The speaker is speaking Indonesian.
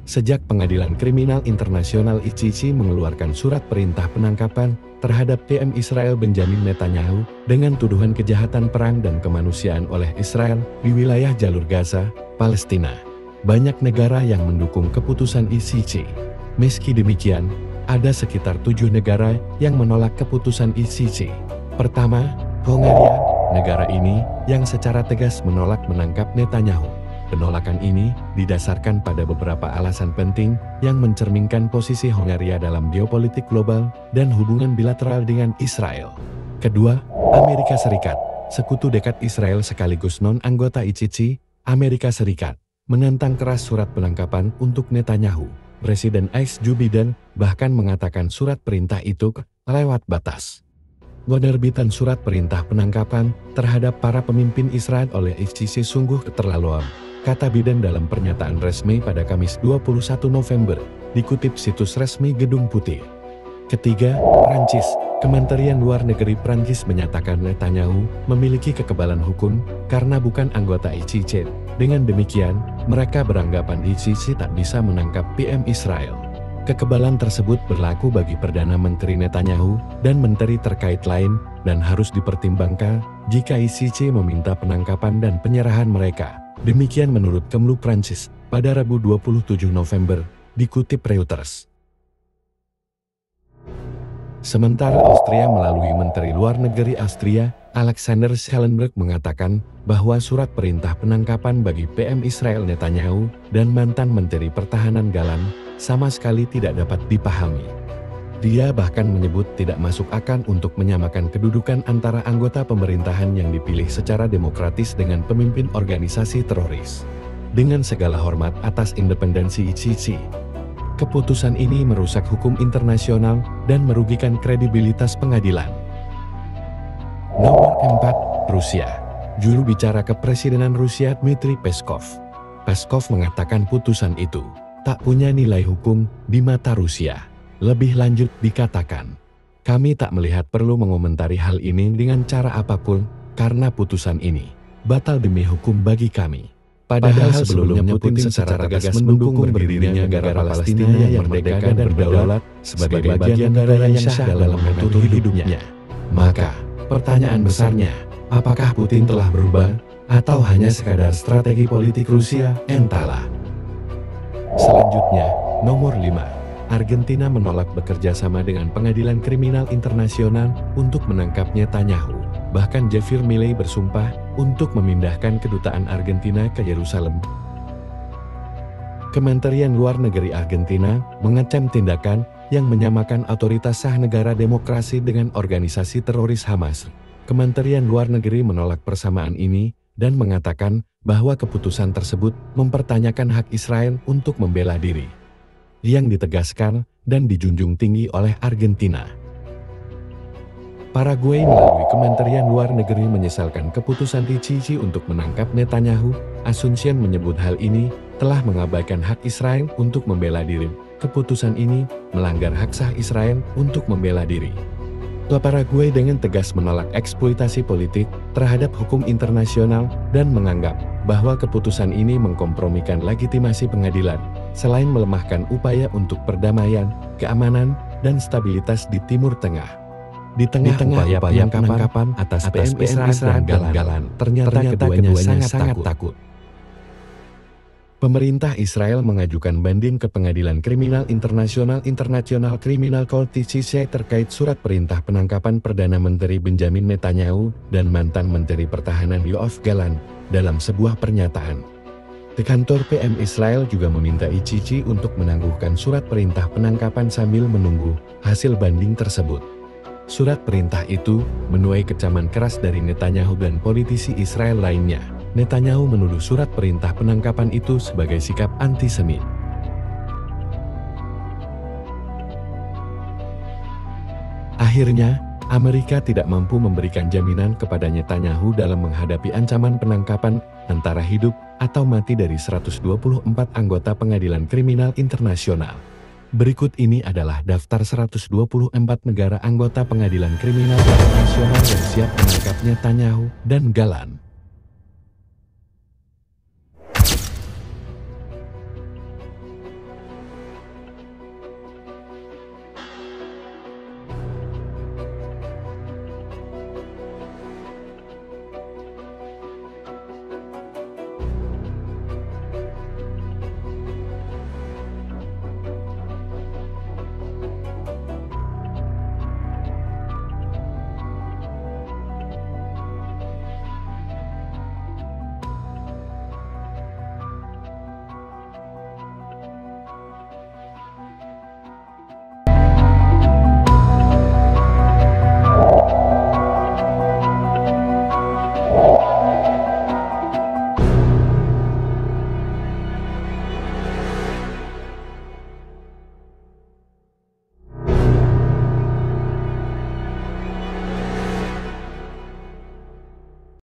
Sejak Pengadilan Kriminal Internasional ICC mengeluarkan surat perintah penangkapan terhadap PM Israel Benjamin Netanyahu dengan tuduhan kejahatan perang dan kemanusiaan oleh Israel di wilayah Jalur Gaza, Palestina. Banyak negara yang mendukung keputusan ICC. Meski demikian, ada sekitar 7 negara yang menolak keputusan ICC. Pertama, Hongaria, negara ini yang secara tegas menolak menangkap Netanyahu. Penolakan ini didasarkan pada beberapa alasan penting yang mencerminkan posisi Hongaria dalam geopolitik global dan hubungan bilateral dengan Israel. Kedua, Amerika Serikat, sekutu dekat Israel sekaligus non-anggota ICC. Amerika Serikat menentang keras surat penangkapan untuk Netanyahu. Presiden Joe Biden bahkan mengatakan surat perintah itu lewat batas. Penerbitan surat perintah penangkapan terhadap para pemimpin Israel oleh ICC sungguh keterlaluan, kata Biden dalam pernyataan resmi pada Kamis 21 November, dikutip situs resmi Gedung Putih. Ketiga, Prancis. Kementerian Luar Negeri Prancis menyatakan Netanyahu memiliki kekebalan hukum karena bukan anggota ICC. Dengan demikian, mereka beranggapan ICC tak bisa menangkap PM Israel. Kekebalan tersebut berlaku bagi Perdana Menteri Netanyahu dan menteri terkait lain dan harus dipertimbangkan jika ICC meminta penangkapan dan penyerahan mereka. Demikian menurut Kemlu Prancis pada Rabu 27 November, dikutip Reuters. Sementara Austria melalui Menteri Luar Negeri Austria, Alexander Schallenberg mengatakan bahwa surat perintah penangkapan bagi PM Israel Netanyahu dan mantan Menteri Pertahanan Gallant sama sekali tidak dapat dipahami. Dia bahkan menyebut tidak masuk akal untuk menyamakan kedudukan antara anggota pemerintahan yang dipilih secara demokratis dengan pemimpin organisasi teroris. Dengan segala hormat atas independensi ICC, keputusan ini merusak hukum internasional dan merugikan kredibilitas pengadilan. Nomor 4, Rusia. Juru bicara kepresidenan Rusia Dmitry Peskov. Peskov mengatakan putusan itu tak punya nilai hukum di mata Rusia. Lebih lanjut dikatakan, kami tak melihat perlu mengomentari hal ini dengan cara apapun karena putusan ini batal demi hukum bagi kami. Padahal sebelumnya Putin secara tegas mendukung berdirinya negara Palestina yang merdeka dan berdaulat sebagai bagian negara yang syah dalam mengatur hidupnya. Maka, pertanyaan besarnya, apakah Putin telah berubah atau hanya sekadar strategi politik Rusia? Entahlah. Selanjutnya, nomor 5. Argentina menolak bekerja sama dengan Pengadilan Kriminal Internasional untuk menangkap Netanyahu. Bahkan Javier Milei bersumpah untuk memindahkan kedutaan Argentina ke Yerusalem. Kementerian Luar Negeri Argentina mengecam tindakan yang menyamakan otoritas sah negara demokrasi dengan organisasi teroris Hamas. Kementerian Luar Negeri menolak persamaan ini dan mengatakan bahwa keputusan tersebut mempertanyakan hak Israel untuk membela diri, yang ditegaskan dan dijunjung tinggi oleh Argentina. Paraguay melalui Kementerian Luar Negeri menyesalkan keputusan ICC untuk menangkap Netanyahu. Asuncion menyebut hal ini telah mengabaikan hak Israel untuk membela diri. Keputusan ini melanggar hak sah Israel untuk membela diri. Paraguay dengan tegas menolak eksploitasi politik terhadap hukum internasional dan menganggap bahwa keputusan ini mengkompromikan legitimasi pengadilan, selain melemahkan upaya untuk perdamaian, keamanan, dan stabilitas di Timur Tengah. Di tengah upaya penangkapan atas PM Israel dan Gallant, ternyata keduanya sangat takut. Pemerintah Israel mengajukan banding ke Pengadilan Kriminal Internasional International Criminal Court ICC terkait surat perintah penangkapan Perdana Menteri Benjamin Netanyahu dan mantan Menteri Pertahanan Yoav Gallant dalam sebuah pernyataan. Kantor PM Israel juga meminta ICC untuk menangguhkan surat perintah penangkapan sambil menunggu hasil banding tersebut. Surat perintah itu menuai kecaman keras dari Netanyahu dan politisi Israel lainnya. Netanyahu menuduh surat perintah penangkapan itu sebagai sikap antisemit. Akhirnya, Amerika tidak mampu memberikan jaminan kepada Netanyahu dalam menghadapi ancaman penangkapan antara hidup atau mati dari 124 anggota Pengadilan Kriminal Internasional. Berikut ini adalah daftar 124 negara anggota Pengadilan Kriminal Internasional yang siap menangkap Netanyahu dan Gallant.